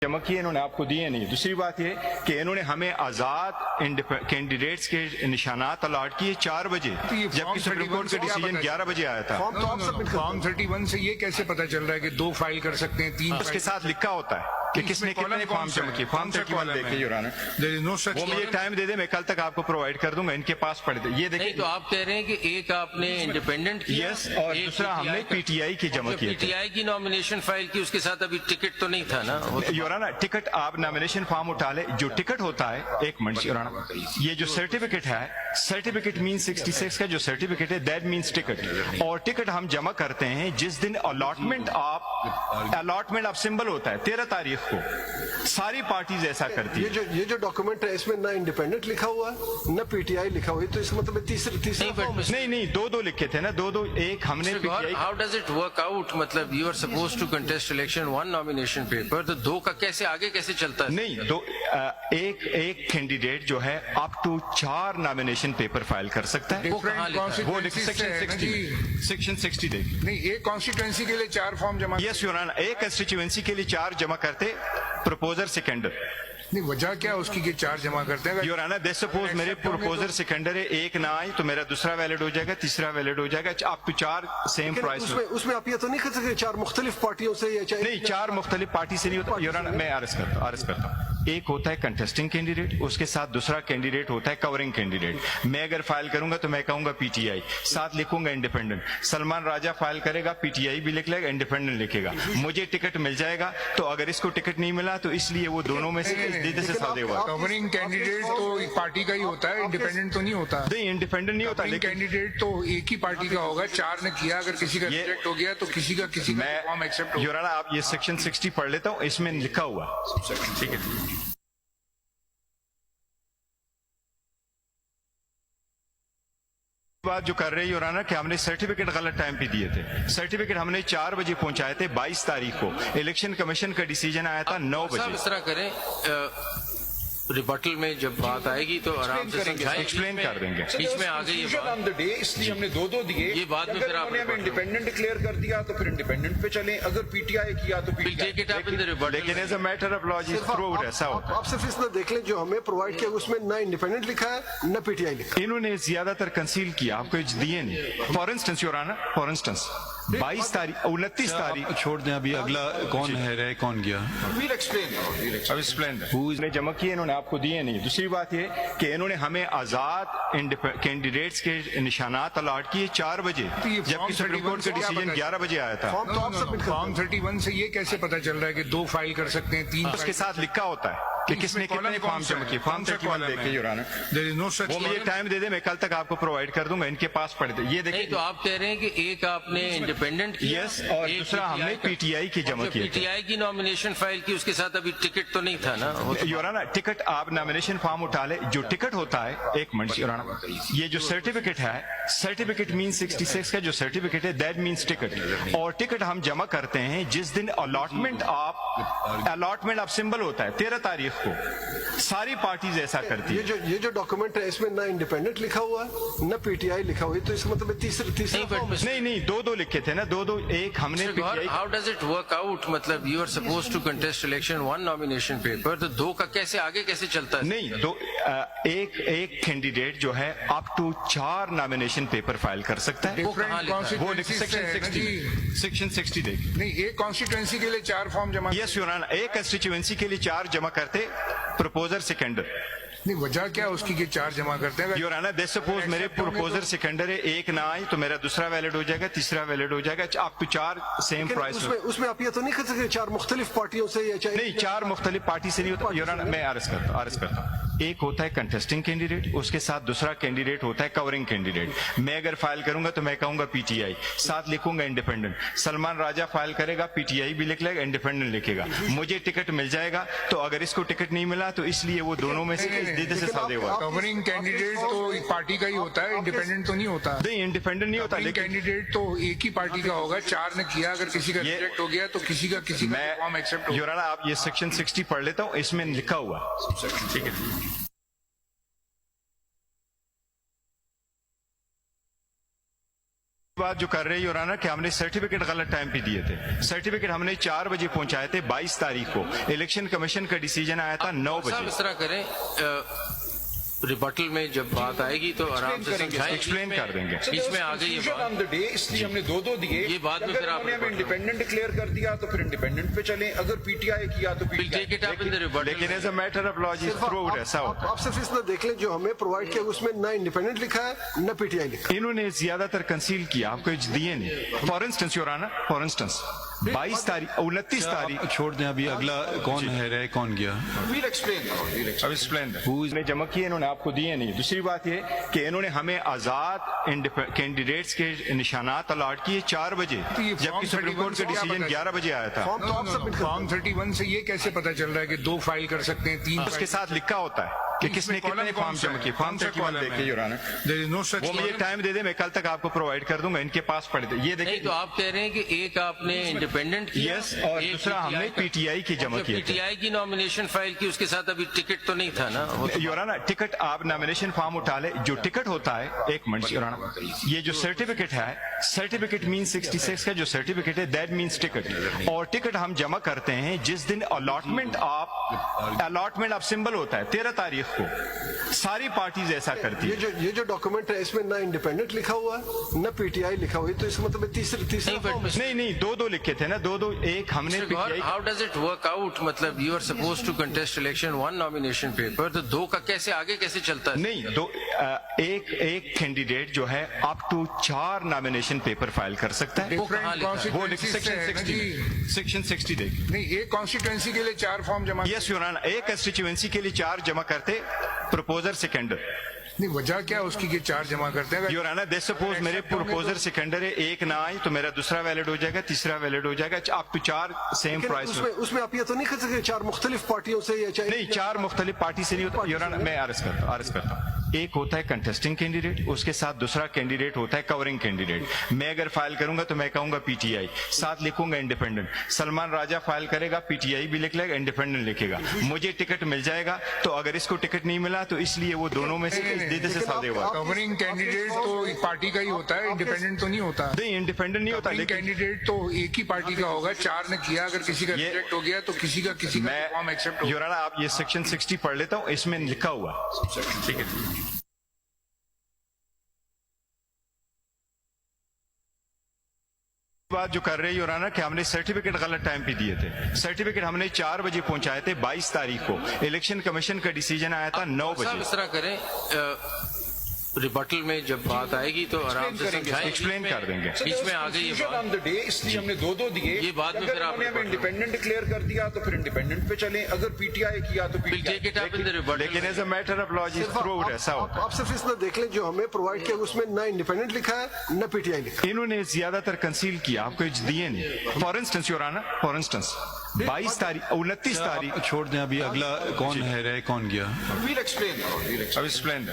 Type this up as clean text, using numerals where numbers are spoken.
जमा किए इन्होंने आपको दिए नहीं। दूसरी बात ये कि इन्होंने हमें आजाद कैंडिडेट्स के निशानात अलॉट किए 4 बजे, जबकि सुप्रीम कोर्ट का डिसीजन 11 बजे आया था। फॉर्म 31 से ये कैसे पता चल रहा है कि 2 फाइल कर सकते हैं, 3? उसके साथ लिखा होता है कि किसने कितने फॉर्म जमा किए। फॉर्म 31 देखिए योर ऑनर, वो मुझे टाइम दे दे, मैं कल तक आपको प्रोवाइड कर दूंगा। इनके पास पड़े थे ये देखिए। तो आप कह रहे हैं कि एक आपने इंडिपेंडेंट किया, यस, और दूसरा हमने पीटीआई की जमा किया। पीटीआई की नॉमिनेशन फाइल की, उसके साथ अभी टिकट तो नहीं था ना? योर ऑनर, टिकट आप नॉमिनेशन फॉर्म उठा ले, जो टिकट होता है, एक मिनट योर ऑनर, ये जो सर्टिफिकेट है, सर्टिफिकेट मीन 66 का जो सर्टिफिकेट है दैट मीन्स टिकट। और टिकट हम जमा करते हैं जिस दिन अलॉटमेंट ऑफ सिंबल होता है 13 तारीख को। सारी पार्टीज ऐसा करती है। ये जो डॉक्यूमेंट है इसमें ना इंडिपेंडेंट लिखा हुआ है ना पीटीआई लिखा हुआ है, तो इसका मतलब तीसरा नहीं, दो लिखे थे ना, दो एक हमने PTI. How does it work out? मतलब you are suppose to contest election 1 nomination paper, तो 2 का कैसे आगे कैसे चलता है? नहीं, एक कैंडिडेट जो है up to 4 nomination paper file कर सकता है। वो कहाँ लिखा है? वो सेक्शन 60 देख। नहीं, एक कॉन्स्टिट्यूएंसी के लिए 4 फॉर्म जमा। यस योर ऑनर, एक कंस्टिट्यूएंसी के लिए 4 जमा करते प्रपोजर सेकेंडर। नहीं, वजह क्या उसकी कि 4 जमा करते हैं? योर ऑनर, सपोज मेरे प्रपोजर सेकेंडर है, एक ना आई तो मेरा दूसरा वैलिड हो जाएगा, तीसरा वैलिड हो जाएगा, अप टू 4 सेम प्राइस। उसमें आप ये तो नहीं कर सकते 4 मुख्तलिफ पार्टियों से या नहीं, 4 मुख्तलिफ पार्टी से नहीं होता योर ऑनर। मैं अर्ज करता हूँ, एक होता है कंटेस्टिंग कैंडिडेट, उसके साथ दूसरा कैंडिडेट होता है कवरिंग कैंडिडेट। मैं अगर फाइल करूंगा तो मैं कहूंगा पीटीआई, साथ लिखूंगा इंडिपेंडेंट। सलमान राजा फाइल करेगा, पीटीआई भी लिख लेगा, इंडिपेंडेंट लिखेगा। मुझे टिकट मिल जाएगा, तो अगर इसको टिकट नहीं मिला तो इसलिए वो दोनों में से सादे हुआ। कवरिंग कैंडिडेट तो एक पार्टी का ही होता है, इंडिपेंडेंट तो नहीं होता। नहीं, इंडिपेंडेंट नहीं होता, लेकिन कैंडिडेट तो एक ही पार्टी का होगा। 4 ने किया, अगर किसी का रिजेक्ट हो गया तो किसी का फॉर्म एक्सेप्ट हो। योर ऑनर, आप ये सेक्शन 60 पढ़ लेता हूँ, इसमें लिखा हुआ। ठीक है, बात जो कर रहे हैं योर ऑनर कि हमने सर्टिफिकेट गलत टाइम पे दिए थे। सर्टिफिकेट हमने 4 बजे पहुंचाए थे 22 तारीख को। इलेक्शन कमीशन का डिसीजन आया था 9 बजे। इस तरह करें, रिबटल में जब बात आएगी तो आराम से समझाएं, एक्सप्लेन कर देंगे। बीच में आ गई ये बात, इसलिए हमने 2 दिए। ये बाद में फिर आप इंडिपेंडेंट डिक्लेयर कर दिया तो फिर इंडिपेंडेंट पे चलें, अगर पीटीआई किया तो पीटीआई। लेकिन as a matter of law ऐसा होता है। आप सिर्फ इसमें देख लें जो हमें प्रोवाइड किया उसमें ना इंडिपेंडेंट लिखा है ना पीटीआई लिखा है। इन्होंने ज्यादातर कंसील किया, आपको दिए नहीं। For instance your honour, for instance 22 तारीख 29 तारीख छोड़ दें, अभी अगला कौन है, रह कौन गया? अब एक्सप्लेन ने जमा किए, इन्होंने आपको दिए नहीं। दूसरी बात ये कि इन्होंने हमें आजाद कैंडिडेट्स के निशानात अलॉट किए 4 बजे, जबकि सुप्रीम कोर्ट का डिसीजन 11 बजे आया था। फॉर्म 31 से ये कैसे पता चल रहा है कि 2 फाइल कर सकते हैं, 3? उसके साथ लिखा होता है कि किसने कितने फॉर्म जमा किए। फॉर्म 31 देखिए योर ऑनर, वो मुझे टाइम दे दे, मैं कल तक आपको प्रोवाइड कर दूंगा। इनके पास पड़े थे ये देखिए। तो आप कह रहे हैं कि एक आपने इंडिपेंडेंट किया, यस, और दूसरा हमने पीटीआई की जमा किया। पीटीआई की नॉमिनेशन फाइल की, उसके साथ अभी टिकट तो नहीं था ना? योर ऑनर, टिकट आप नॉमिनेशन फॉर्म उठा ले, जो टिकट होता है, एक मिनट योर ऑनर, ये जो सर्टिफिकेट है, सर्टिफिकेट मीन 66 का जो सर्टिफिकेट है दैट मीन्स टिकट। और टिकट हम जमा करते हैं जिस दिन अलॉटमेंट ऑफ सिंबल होता है 13 तारीख को। सारी पार्टीज ऐसा करती है। ये जो डॉक्यूमेंट है इसमें ना इंडिपेंडेंट लिखा हुआ है ना पीटीआई लिखा हुआ है, तो इसका मतलब तीसरा नहीं, दो लिखे थे ना, दो एक हमने PTI. How does it work out? मतलब you are suppose to contest election 1 nomination paper, तो 2 का कैसे आगे कैसे चलता है? नहीं, एक कैंडिडेट जो है up to 4 nomination paper file कर सकता है। वो कहाँ लिखा है? वो सेक्शन 60 देख। नहीं, एक कॉन्स्टिट्यूएंसी के लिए 4 फॉर्म जमा। यस योर ऑनर, एक कंस्टिट्यूएंसी के लिए 4 जमा करते प्रपोजर सेकेंडर। नहीं, वजह क्या उसकी कि 4 जमा करते हैं? योर ऑनर, सपोज मेरे प्रपोजर सेकेंडर है, एक ना आई तो मेरा दूसरा वैलिड हो जाएगा, तीसरा वैलिड हो जाएगा, अप टू 4 सेम प्राइस। उसमें आप ये तो नहीं कर सकते 4 मुख्तलिफ पार्टियों से या नहीं, 4 मुख्तलिफ पार्टी से नहीं होता योर ऑनर। मैं अर्ज करता हूँ, एक होता है कंटेस्टिंग कैंडिडेट, उसके साथ दूसरा कैंडिडेट होता है कवरिंग कैंडिडेट। मैं अगर फाइल करूंगा तो मैं कहूंगा पीटीआई, साथ लिखूंगा इंडिपेंडेंट। सलमान राजा फाइल करेगा, पीटीआई भी लिख लेगा, इंडिपेंडेंट लिखेगा। मुझे टिकट मिल जाएगा, तो अगर इसको टिकट नहीं मिला तो इसलिए वो दोनों में से सादे हुआ। कवरिंग कैंडिडेट तो एक पार्टी का ही होता है, इंडिपेंडेंट तो नहीं होता। नहीं, इंडिपेंडेंट नहीं होता, लेकिन कैंडिडेट तो एक ही पार्टी का होगा। 4 ने किया, अगर किसी का रिजेक्ट हो गया तो किसी का फॉर्म एक्सेप्ट हो। योर ऑनर, आप ये सेक्शन 60 पढ़ लेता हूँ, इसमें लिखा हुआ। ठीक है, बात जो कर रहे हो ना कि हमने सर्टिफिकेट गलत टाइम पे दिए थे। सर्टिफिकेट हमने 4 बजे पहुंचाए थे 22 तारीख को। इलेक्शन कमीशन का डिसीजन आया था 9 साहब बजे। इस तरह करें, रिबटल में जब बात आएगी तो आराम से समझाएं। एक्सप्लेन कर देंगे। बीच में आ गई ये बात। ऑन द डे, इसलिए हमने दो दिए। ये बाद में फिर आप अगर हमें इंडिपेंडेंट डिक्लेयर कर दिया तो फिर इंडिपेंडेंट पे चलें, अगर पीटीआई किया तो We'll take it up in the rebuttal. लेकिन as a matter of logic through ऐसा होता है। आप सिर्फ इतना देख लें जो हमें प्रोवाइड किया उसमें ना इंडिपेंडेंट लिखा है ना पीटीआई लिखा है। इन्होंने ज्यादातर कंसील किया, आपको दिए नहीं। For instance your honour, for instance 22 तारीख 29 तारीख आप छोड़ दें, अभी अगला कौन है रहे कौन गया? We'll explain. अब एक्सप्लेन ने जमा किए, इन्होंने आपको दिए नहीं। दूसरी बात ये कि इन्होंने हमें आजाद कैंडिडेट्स के निशानात अलॉट किए 4 बजे, जबकि सुप्रीम कोर्ट का डिसीजन 11 बजे आया था। फॉर्म तो आप सबमिट करते फॉर्म 31 से ये कैसे पता चल रहा है कि 2 फाइल कर सकते हैं, 3 उसके साथ लिखा होता है कि किसने कितने फॉर्म जमा किए। फॉर्म 31 देखिए your honour, There is no such वो मुझे column. टाइम दे दे, मैं कल तक आपको प्रोवाइड कर दूंगा। इनके पास पड़े थे, ये नहीं देखिए। तो आप कह रहे हैं कि एक आपने इंडिपेंडेंट किया, यस, और एक दूसरा हमने PTI का। पीटीआई की जमा किए थे। पीटीआई की नॉमिनेशन फाइल की, उसके साथ अभी टिकट तो नहीं था ना वो तो- योर ऑनर, टिकट आप नॉमिनेशन फॉर्म उठा ले, जो टिकट होता है, एक मिनट योर ऑनर, ये जो सर्टिफिकेट है, सर्टिफिकेट मीन 66 का जो सर्टिफिकेट है दैट मीन्स टिकट। और टिकट हम जमा करते हैं जिस दिन अलॉटमेंट ऑफ सिंबल होता है 13 तारीख को। सारी पार्टीज ऐसा करती है। ये जो डॉक्यूमेंट है इसमें ना इंडिपेंडेंट लिखा हुआ है ना पीटीआई लिखा हुआ है, तो इसका मतलब तीसरा फॉर्म है। नहीं, 2 लिखे थे ना, 2 एक हमने PTI how does it work out? मतलब you are suppose to contest election 1 nomination paper, तो 2 का कैसे आगे कैसे चलता है? नहीं, एक कैंडिडेट जो है up to 4 nomination paper file कर सकता है। वो कहाँ लिखा है? वो सेक्शन 60 देखिए। नहीं, एक कॉन्स्टिट्यूएंसी के लिए 4 फॉर्म जमा यस योर ऑनर, एक कंस्टिट्यूएंसी के लिए 4 जमा करते प्रपोजर सेकेंडर। नहीं, वजह क्या उसकी कि 4 जमा करते हैं? योर ऑनर, दे सपोज मेरे प्रपोजर सेकेंडर है, एक ना आई तो मेरा दूसरा वैलिड हो जाएगा, तीसरा वैलिड हो जाएगा, अप टू 4 सेम लेकिन प्राइस। उसमें आप ये तो नहीं कर सकते 4 मुख्तलिफ पार्टियों से या चाहे नहीं, 4 मुख्तलिफ पार्टी से नहीं होता योर ऑनर। मैं अर्ज करता हूँ। एक होता है कंटेस्टिंग कैंडिडेट, उसके साथ दूसरा कैंडिडेट होता है कवरिंग कैंडिडेट। मैं अगर फाइल करूंगा तो मैं कहूंगा पीटीआई, साथ लिखूंगा इंडिपेंडेंट। सलमान राजा फाइल करेगा, पीटीआई भी लिख लेगा, इंडिपेंडेंट लिखेगा। मुझे टिकट मिल जाएगा, तो अगर इसको टिकट नहीं मिला तो इसलिए वो दोनों में से दीदी से सादे हुआ। कवरिंग कैंडिडेट तो एक पार्टी का ही होता है, इंडिपेंडेंट तो नहीं होता। नहीं, इंडिपेंडेंट नहीं होता, कवरिंग लेकिन कैंडिडेट तो एक ही पार्टी का होगा। 4 ने किया, अगर किसी का ये- रिजेक्ट हो गया तो किसी का फॉर्म एक्सेप्ट हो। योर ऑनर, आप ये सेक्शन 60 पढ़ लेता हूँ, इसमें लिखा हुआ। ठीक है। बात जो कर रहे हो योर ऑनर कि हमने सर्टिफिकेट गलत टाइम पे दिए थे। सर्टिफिकेट हमने 4 बजे पहुंचाए थे 22 तारीख को। इलेक्शन कमीशन का डिसीजन आया था 9 साहब बजे। इस तरह करें, रिबटल में जब बात आएगी तो आराम से समझाएं। एक्सप्लेन कर देंगे। बीच में आ गई ये बात। ऑन द डे, इसलिए हमने दो दिए। ये बाद में अगर फिर आप हमें इंडिपेंडेंट डिक्लेयर कर दिया तो फिर इंडिपेंडेंट पे चलें, अगर पीटीआई किया तो We'll take it up in the rebuttal. लेकिन as a matter of logic through ऐसा होता है। आप सिर्फ इतना देख लें जो हमें प्रोवाइड किया उसमें ना इंडिपेंडेंट लिखा है ना पीटीआई लिखा है। इन्होंने ज्यादातर कंसील किया, आपको दिए नहीं। For instance your honour, for instance 22 तारीख 29 तारीख आप छोड़ दें, अभी अगला कौन है रहे कौन गया? We'll explain. अब एक्सप्लेन